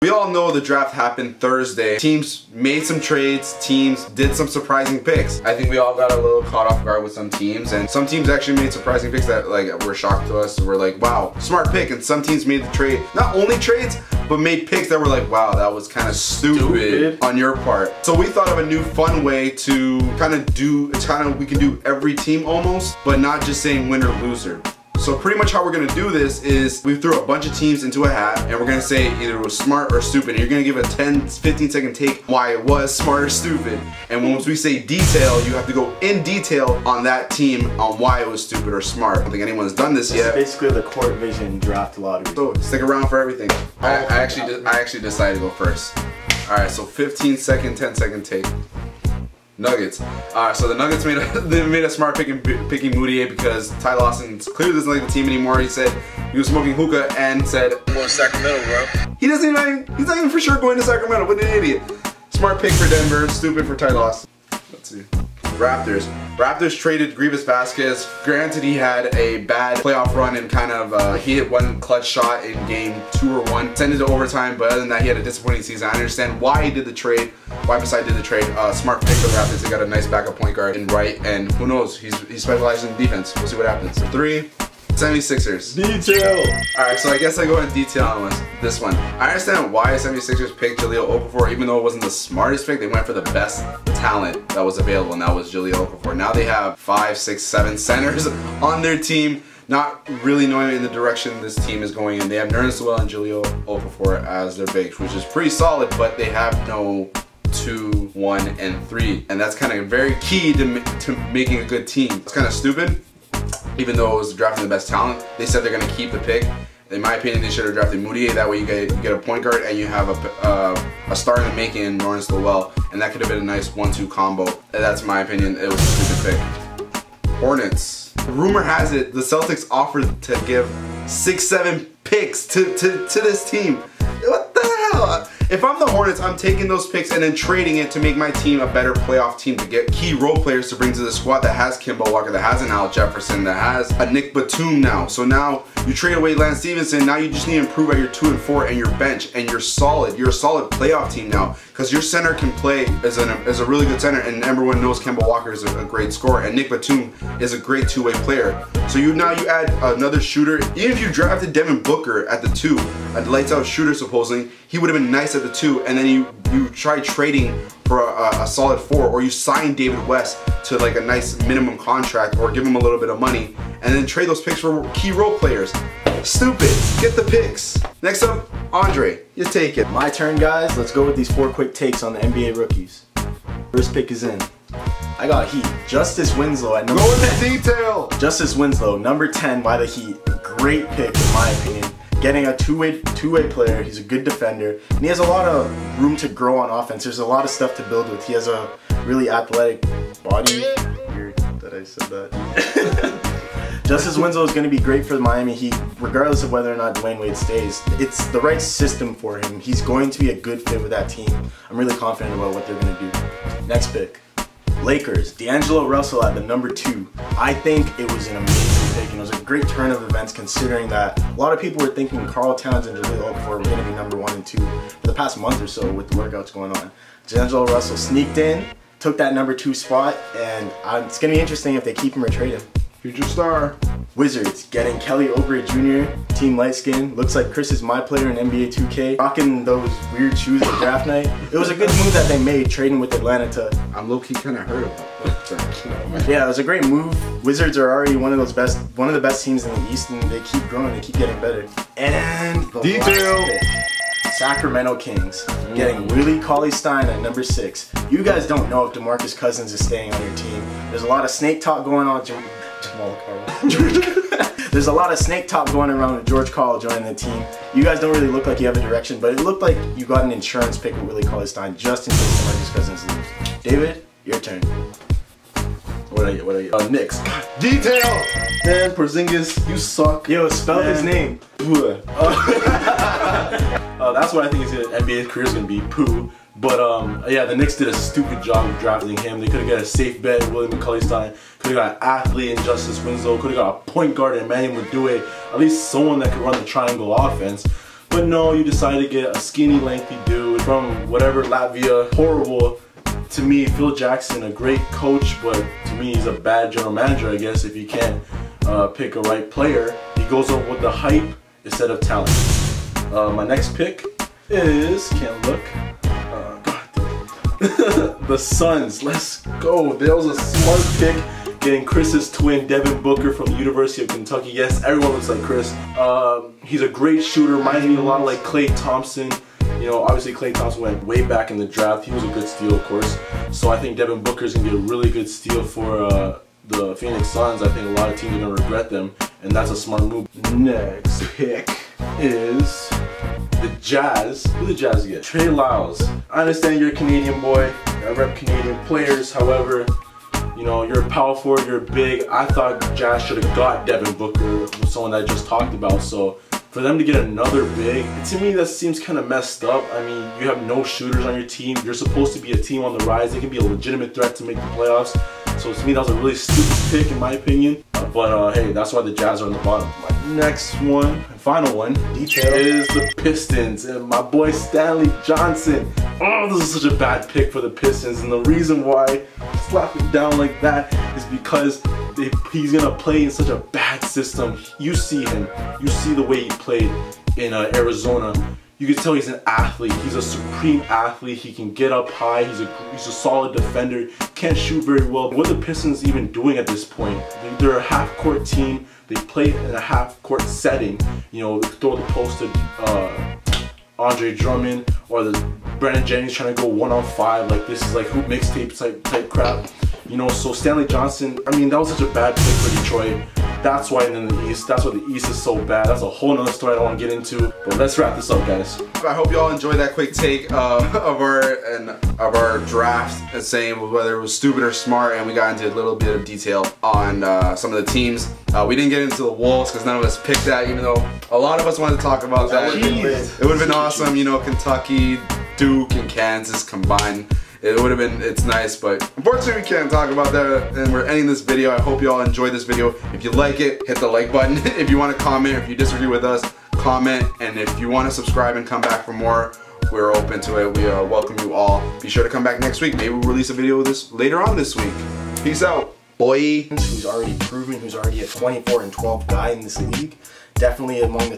We all know the draft happened Thursday. Teams made some trades, teams did some surprising picks. I think we all got a little caught off guard with some teams, and some teams actually made surprising picks that like were shocked to us. We're like, wow, smart pick. And some teams made the trade, not only trades, but made picks that were like, wow, that was kind of stupid on your part. So we thought of a new fun way to we can do every team almost, but not just saying winner loser. So pretty much how we're gonna do this is we threw a bunch of teams into a hat and we're gonna say either it was smart or stupid. And you're gonna give a 10-15 second take why it was smart or stupid. And once we say detail, you have to go in detail on that team on why it was stupid or smart. I don't think anyone's done this yet. It's basically the Court Vision draft lottery. So stick around for everything. I actually decided to go first. All right, so 15 second, 10 second take. Nuggets. So the Nuggets made a smart picking Mudiay because Ty Lawson clearly doesn't like the team anymore. He said he was smoking hookah and said, "I'm going to Sacramento, bro." He's not even for sure going to Sacramento. What an idiot. Smart pick for Denver, stupid for Ty Lawson. Let's see. Raptors traded Greivis Vasquez. Granted, he had a bad playoff run and he hit one clutch shot in game 2 or 1, sent it to overtime, but other than that, he had a disappointing season. I understand why he did the trade, why Masai did the trade. Smart pick for the Raptors. They got a nice backup point guard in Wright, and who knows, he specializes in defense. We'll see what happens. For 3, 76ers. Detail! Alright, so I guess I go in detail on this one. I understand why 76ers picked Jahlil Okafor, even though it wasn't the smartest pick. They went for the best talent that was available, and that was Jahlil Okafor. Now they have 5, 6, 7 centers on their team, not really knowing in the direction this team is going in. They have Nerlens Noel and Jahlil Okafor as their bigs, which is pretty solid, but they have no 2, 1, and 3, and that's kind of very key to making a good team. It's kind of stupid. Even though it was drafting the best talent, they said they're going to keep the pick. In my opinion, they should have drafted Mudiay. That way you get a point guard and you have a star in the making in Nerlens Noel, and that could have been a nice 1-2 combo. That's my opinion. It was a stupid pick. Hornets. Rumor has it the Celtics offered to give 6-7 picks to this team. What the hell? If I'm the Hornets, I'm taking those picks and then trading it to make my team a better playoff team, to get key role players to bring to the squad that has Kemba Walker, that has an Al Jefferson, that has a Nick Batum now. So now you trade away Lance Stevenson, now you just need to improve at your 2 and 4 and your bench, and you're solid. You're a solid playoff team now because your center can play as a really good center, and everyone knows Kemba Walker is a great scorer, and Nick Batum is a great two-way player. So now you add another shooter. Even if you drafted Devin Booker at the 2, a lights out shooter supposedly, he would have been nice at the 2, and then you try trading for a solid 4, or you sign David West to like a nice minimum contract, or give him a little bit of money, and then trade those picks for key role players. Stupid. Get the picks. Next up, Andre, you take it. My turn, guys. Let's go with these 4 quick takes on the NBA rookies. First pick is in. I got Heat. Justice Winslow at number 10. Go into detail. Justice Winslow, number 10 by the Heat. Great pick in my opinion. Getting a two-way player. He's a good defender, and he has a lot of room to grow on offense. There's a lot of stuff to build with. He has a really athletic body. Weird that I said that. Justice Winslow is going to be great for the Miami Heat, regardless of whether or not Dwayne Wade stays. It's the right system for him. He's going to be a good fit with that team. I'm really confident about what they're going to do. Next pick. Lakers, D'Angelo Russell at the number 2. I think it was an amazing pick, and it was a great turn of events considering that a lot of people were thinking Karl Towns and Jahlil Okafor were going to be number 1 and 2 for the past month or so with the workouts going on. D'Angelo Russell sneaked in, took that number 2 spot, and it's going to be interesting if they keep him or trade him. Future star. Wizards getting Kelly Oubre Jr., Team Light Skin. Looks like Chris is my player in NBA 2K. Rocking those weird shoes at draft night. It was a good move that they made, trading with Atlanta to... I'm low-key kind of hurt about that. Yeah, it was a great move. Wizards are already one of the best teams in the East, and they keep growing, they keep getting better. And the detail. Sacramento Kings getting Willie Cauley-Stein at number 6. You guys don't know if DeMarcus Cousins is staying on your team. There's a lot of snake talk going on. There's a lot of snake talk going around with George Karl joining the team. You guys don't really look like you have a direction, but it looked like you got an insurance pick with Willie Cauley-Stein just in case DeMarcus Cousins leaves. David, your turn. What are you? Knicks. Detail! Man, Porzingis, you suck. Yo, spell his name. That's what I think his NBA career is going to be, Pooh. But yeah, the Knicks did a stupid job of drafting him. They could have got a safe bet in Willie Cauley-Stein. Could have got an athlete in Justice Winslow. Could have got a point guard in Emmanuel Mudiay. At least someone that could run the triangle offense. But no, you decided to get a skinny, lengthy dude from whatever Latvia. Horrible. To me, Phil Jackson, a great coach, but to me, he's a bad general manager, I guess, if you can't pick a right player. He goes up with the hype instead of talent. My next pick is, can't look, the Suns. Let's go. That was a smart pick, getting Chris's twin, Devin Booker, from the University of Kentucky. Yes, everyone looks like Chris. He's a great shooter, reminds me a lot of like Klay Thompson. You know, obviously Klay Thompson went way back in the draft. He was a good steal, of course. So I think Devin Booker is going to be a really good steal for the Phoenix Suns. I think a lot of teams are going to regret them, and that's a smart move. Next pick is the Jazz. Who the Jazz get? Trey Lyles. I understand you're a Canadian boy. I rep Canadian players. However, you know, you're a power forward, you're big. I thought Jazz should have got Devin Booker, someone that I just talked about. So for them to get another big, to me that seems kind of messed up. I mean, you have no shooters on your team. You're supposed to be a team on the rise. They can be a legitimate threat to make the playoffs. So to me, that was a really stupid pick in my opinion. But hey, that's why the Jazz are on the bottom. My next one, final one, is the Pistons and my boy Stanley Johnson. Oh, this is such a bad pick for the Pistons, and the reason why I slap it down like that is because he's gonna play in such a bad system. You see him, you see the way he played in Arizona. You can tell he's an athlete. He's a supreme athlete. He can get up high. He's a solid defender. Can't shoot very well. What are the Pistons even doing at this point? They're a half-court team. They play in a half-court setting. You know, they throw the post to Andre Drummond or the Brandon Jennings trying to go 1-on-5. Like, this is like hoop mixtape type crap. You know, so Stanley Johnson, I mean, that was such a bad pick for Detroit. That's why in the East, that's why the East is so bad. That's a whole nother story I don't want to get into. But let's wrap this up, guys. I hope you all enjoyed that quick take of our draft and saying whether it was stupid or smart, and we got into a little bit of detail on some of the teams. We didn't get into the Wolves because none of us picked that, even though a lot of us wanted to talk about that. It would have been awesome, you know, Kentucky, Duke, and Kansas combined. It would have been, it's nice, but unfortunately we can't talk about that, and we're ending this video. I hope you all enjoyed this video. If you like it, hit the like button. If you want to comment, if you disagree with us, comment. And if you want to subscribe and come back for more, we're open to it. We welcome you all. Be sure to come back next week. Maybe we'll release a video of this later on this week. Peace out, boy. Who's already proven, who's already a 24-12 guy in this league. Definitely among the